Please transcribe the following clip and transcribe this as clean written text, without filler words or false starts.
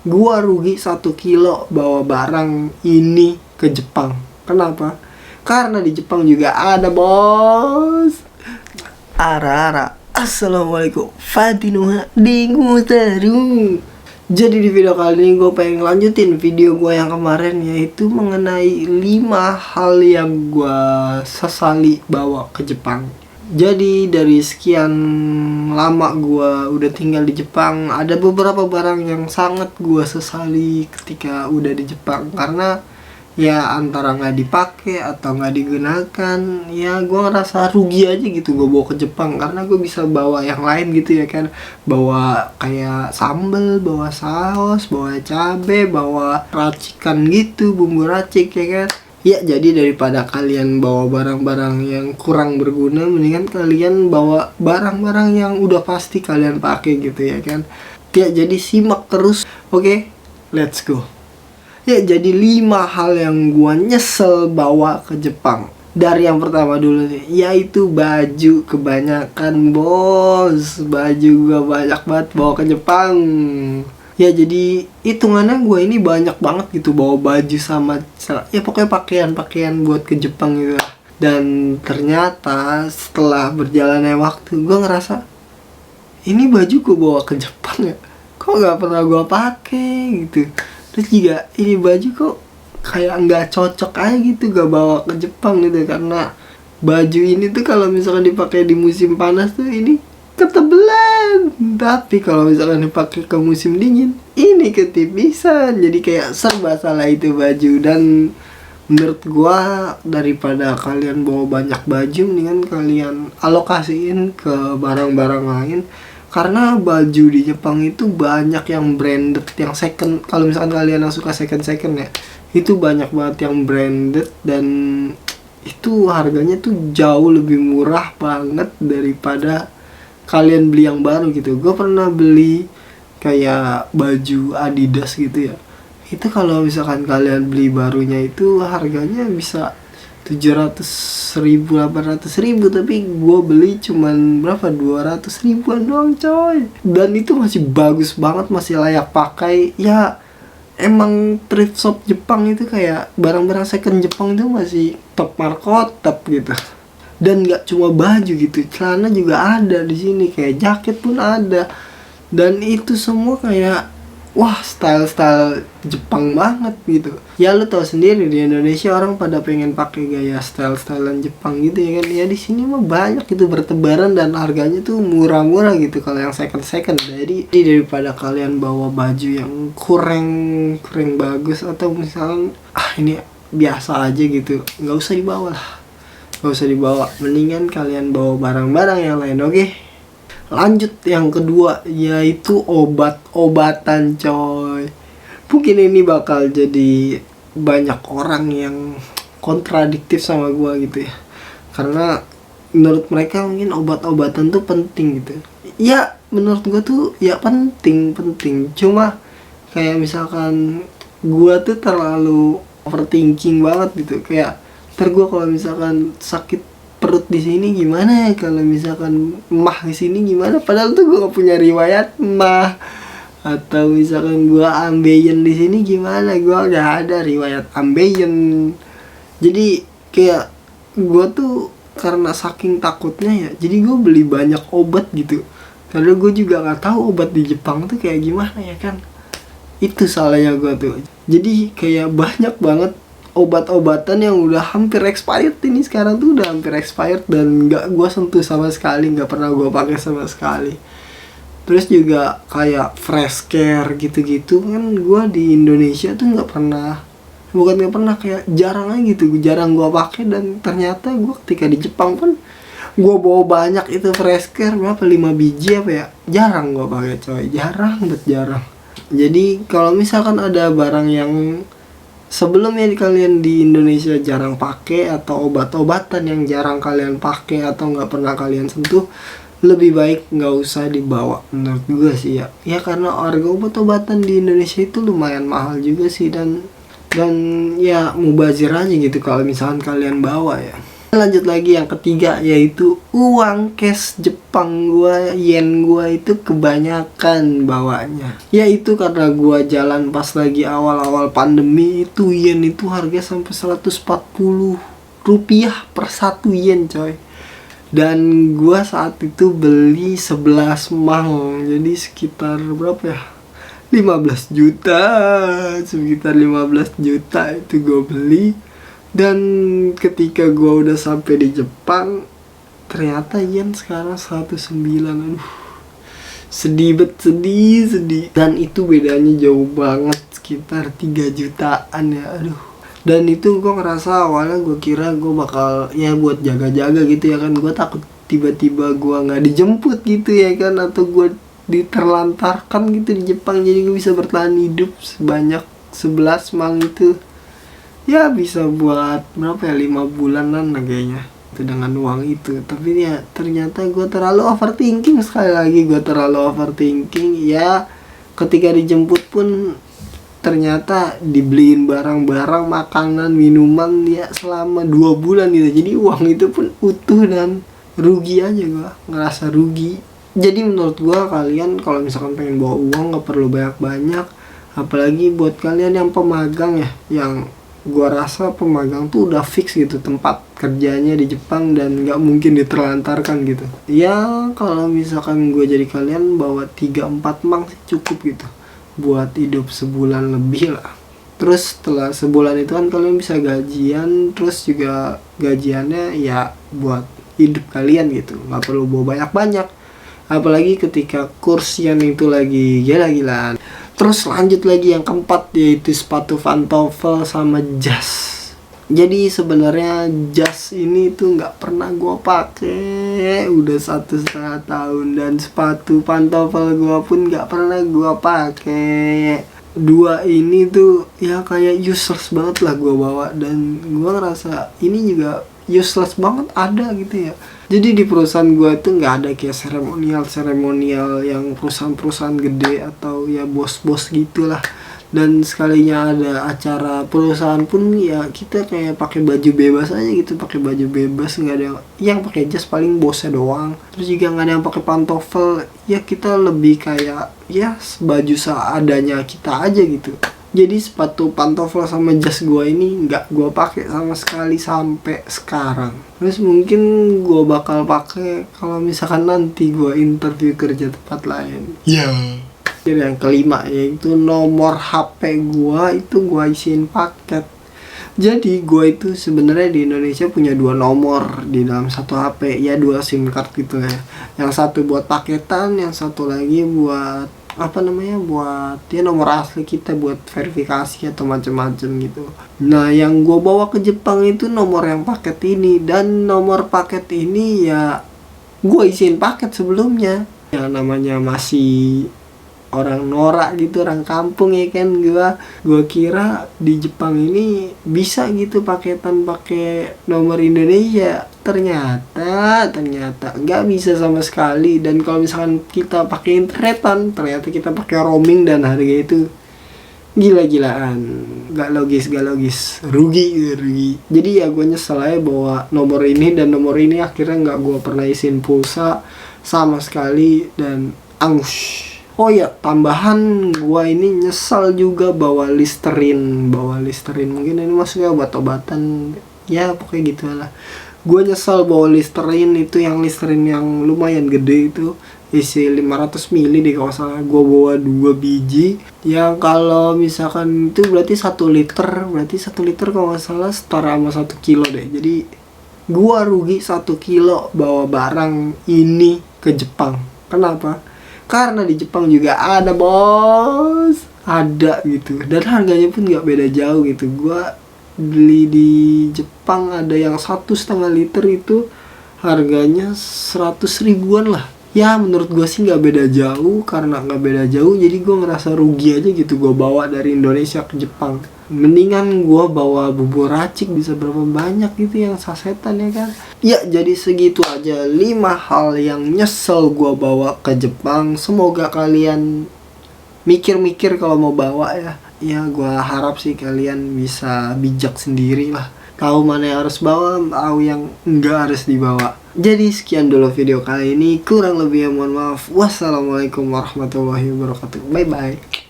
Gua rugi 1 kilo bawa barang ini ke Jepang. Kenapa? Karena di Jepang juga ada, bos. Ara-ara. Assalamualaikum. Fatinuha Dingutaru. Jadi di video kali ini gue pengen lanjutin video gue yang kemarin, yaitu mengenai 5 hal yang gue sesali bawa ke Jepang. Jadi dari sekian lama gue udah tinggal di Jepang, ada beberapa barang yang sangat gue sesali ketika udah di Jepang. Karena ya antara nggak dipakai atau nggak digunakan, ya gue ngerasa rugi aja gitu gue bawa ke Jepang. Karena gue bisa bawa yang lain gitu ya kan, bawa kayak sambel, bawa saus, bawa cabe, bawa racikan gitu, bumbu racik ya kan. Ya jadi daripada kalian bawa barang-barang yang kurang berguna, mendingan kalian bawa barang-barang yang udah pasti kalian pakai gitu ya kan. Ya jadi simak terus. Oke, let's go. Ya jadi 5 hal yang gua nyesel bawa ke Jepang. Dari yang pertama dulu nih, yaitu baju. Kebanyakan, bos. Baju gua banyak banget bawa ke Jepang. Ya jadi hitungannya gue ini banyak banget gitu bawa baju sama ya pokoknya pakaian buat ke Jepang gitu. Dan ternyata setelah berjalannya waktu, gue ngerasa ini baju gue bawa ke Jepang ya, kok gak pernah gue pakai gitu. Terus juga ini baju kok kayak nggak cocok aja gitu gak bawa ke Jepang gitu. Karena baju ini tuh kalau misalkan dipakai di musim panas tuh ini ketebelan, tapi kalau misalkan dipakai ke musim dingin ini ketipisan. Jadi kayak serba salah itu baju. Dan menurut gua daripada kalian bawa banyak baju, mendingan kalian alokasiin ke barang-barang lain. Karena baju di Jepang itu banyak yang branded, yang second. Kalau misalkan kalian yang suka second ya, itu banyak banget yang branded. Dan itu harganya tuh jauh lebih murah banget daripada kalian beli yang baru gitu. Gue pernah beli kayak baju Adidas gitu ya, itu kalau misalkan kalian beli barunya itu harganya bisa 700.000, 800.000, tapi gue beli cuman berapa, 200.000-an doang coy. Dan itu masih bagus banget, masih layak pakai. Ya emang thrift shop Jepang itu kayak barang-barang second Jepang itu masih top markotop gitu. Dan nggak cuma baju gitu, celana juga ada di sini, kayak jaket pun ada. Dan itu semua kayak wah, style Jepang banget gitu. Ya lu tahu sendiri di Indonesia orang pada pengen pakai gaya style-stylean Jepang gitu ya kan. Ya di sini mah banyak itu bertebaran dan harganya tuh murah-murah gitu kalau yang second. Jadi daripada kalian bawa baju yang kurang bagus, atau misalnya ini biasa aja gitu, nggak usah dibawa, mendingan kalian bawa barang-barang yang lain. Oke, lanjut yang kedua, yaitu obat-obatan coy. Mungkin ini bakal jadi banyak orang yang kontradiktif sama gua gitu ya, karena menurut mereka mungkin obat-obatan tuh penting gitu. Ya menurut gua tuh ya penting, cuma kayak misalkan gua tuh terlalu overthinking banget gitu. Kayak ntar gue kalau misalkan sakit perut di sini gimana ya, kalau misalkan mah di sini gimana, padahal tuh gue gak punya riwayat mah. Atau misalkan gue ambeien di sini gimana, gue gak ada riwayat ambeien. Jadi kayak gue tuh karena saking takutnya ya, jadi gue beli banyak obat gitu. Karena gue juga gak tahu obat di Jepang tuh kayak gimana ya kan. Itu salahnya gue tuh. Jadi kayak banyak banget obat-obatan yang udah hampir expired ini sekarang tuh, udah hampir expired dan nggak gue sentuh sama sekali, nggak pernah gue pakai sama sekali. Terus juga kayak fresh care gitu-gitu kan, gue di Indonesia tuh nggak pernah, kayak jarang aja gitu, jarang gue pakai. Dan ternyata gue ketika di Jepang pun gue bawa banyak itu fresh care, berapa, 5 biji apa ya, jarang gue pakai coy, jarang. Jadi kalau misalkan ada barang yang sebelumnya kalian di Indonesia jarang pakai, atau obat-obatan yang jarang kalian pakai atau nggak pernah kalian sentuh, lebih baik nggak usah dibawa menurut gue sih ya. Ya karena harga obat-obatan di Indonesia itu lumayan mahal juga sih, dan ya mubazir aja gitu kalau misalkan kalian bawa ya. Lanjut lagi yang ketiga, yaitu uang cash Jepang gua, yen gua itu kebanyakan bawanya. Yaitu karena gua jalan pas lagi awal-awal pandemi itu, yen itu harga sampai 140 rupiah per 1 yen coy. Dan gua saat itu beli 11 mang, jadi sekitar berapa ya, 15 juta, sekitar 15 juta itu gue beli. Dan ketika gue udah sampai di Jepang, ternyata yen sekarang 109. Aduh, sedih bet, sedih. Dan itu bedanya jauh banget, sekitar 3 jutaan ya. Aduh. Dan itu gue ngerasa awalnya, gue kira gue bakal ya buat jaga-jaga gitu ya kan. Gue takut tiba-tiba gue gak dijemput gitu ya kan, atau gue diterlantarkan gitu di Jepang. Jadi gue bisa bertahan hidup sebanyak 11 mang itu. Ya bisa buat berapa ya, 5 bulanan lah kayaknya itu dengan uang itu. Tapi ya ternyata gue terlalu overthinking. Sekali lagi gue terlalu overthinking. Ya ketika dijemput pun ternyata dibeliin barang-barang, makanan, minuman ya selama 2 bulan gitu. Jadi uang itu pun utuh dan rugi aja, gue ngerasa rugi. Jadi menurut gue, kalian kalau misalkan pengen bawa uang gak perlu banyak-banyak. Apalagi buat kalian yang pemagang ya, yang gue rasa pemagang tuh udah fix gitu tempat kerjanya di Jepang dan gak mungkin diterlantarkan gitu. Ya kalau misalkan gue jadi kalian, bawa 3-4 mang sih cukup gitu buat hidup sebulan lebih lah. Terus setelah sebulan itu kan kalian bisa gajian, terus juga gajiannya ya buat hidup kalian gitu, nggak perlu bawa banyak-banyak. Apalagi ketika kurs yen itu lagi gila-gilaan. Terus lanjut lagi yang keempat, yaitu sepatu pantofel sama jas. Jadi sebenarnya jas ini tuh nggak pernah gue pakai udah 1,5 tahun, dan sepatu pantofel gue pun nggak pernah gue pakai. Dua ini tuh ya kayak useless banget lah gue bawa, dan gue ngerasa ini juga useless banget ada gitu ya. Jadi di perusahaan gue tuh nggak ada kayak seremonial yang perusahaan-perusahaan gede atau ya bos-bos gitulah. Dan sekalinya ada acara perusahaan pun ya kita kayak pakai baju bebas aja gitu, pakai baju bebas, nggak ada yang pakai jas, paling bosnya doang. Terus juga nggak ada yang pakai pantofel, ya kita lebih kayak ya baju seadanya kita aja gitu. Jadi sepatu pantofel sama jas gue ini nggak gue pakai sama sekali sampai sekarang. Terus mungkin gue bakal pakai kalau misalkan nanti gue interview kerja tempat lain. Ya. Yang kelima, yaitu nomor HP gua itu gua isiin paket. Jadi gua itu sebenarnya di Indonesia punya 2 nomor di dalam satu HP, ya 2 SIM card gitu ya. Yang satu buat paketan, yang satu lagi buat apa namanya, buat ya nomor asli kita buat verifikasi atau macam-macam gitu. Nah, yang gua bawa ke Jepang itu nomor yang paket ini, dan nomor paket ini ya gua isiin paket sebelumnya. Yang namanya masih orang norak gitu, orang kampung ya kan. Gua kira di Jepang ini bisa gitu paketan pakai nomor Indonesia. Ternyata nggak bisa sama sekali. Dan kalau misalkan kita pakai internetan, ternyata kita pakai roaming dan harga itu gila-gilaan, gak logis, rugi. Jadi ya gue nyesel aja bawa nomor ini, dan nomor ini akhirnya nggak gue pernah isiin pulsa sama sekali dan angus. Oh ya, tambahan gua ini nyesal juga bawa Listerine. Mungkin ini maksudnya obat-obatan. Ya pokoknya gitu lah. Gua nyesal bawa Listerine itu, yang Listerine yang lumayan gede itu, isi 500 ml deh kalau salah. Gua bawa 2 biji. Yang kalau misalkan itu berarti 1 liter. Berarti 1 liter kalau nggak salah setara sama 1 kilo deh. Jadi gua rugi 1 kilo bawa barang ini ke Jepang. Kenapa? Karena di Jepang juga ada bos, ada gitu, dan harganya pun nggak beda jauh gitu. Gua beli di Jepang ada yang 1,5 liter itu harganya 100 ribuan lah. Ya menurut gua sih nggak beda jauh, karena nggak beda jauh jadi gua ngerasa rugi aja gitu gua bawa dari Indonesia ke Jepang. Mendingan gua bawa bubur racik bisa berapa banyak gitu yang sasetan ya kan. Ya jadi segitu aja 5 hal yang nyesel gua bawa ke Jepang. Semoga kalian mikir-mikir kalau mau bawa ya. Ya gua harap sih kalian bisa bijak sendiri lah. tahu mana yang harus bawa, tahu yang enggak harus dibawa. Jadi sekian dulu video kali ini, kurang lebihnya mohon maaf. Wassalamualaikum warahmatullahi wabarakatuh. Bye bye.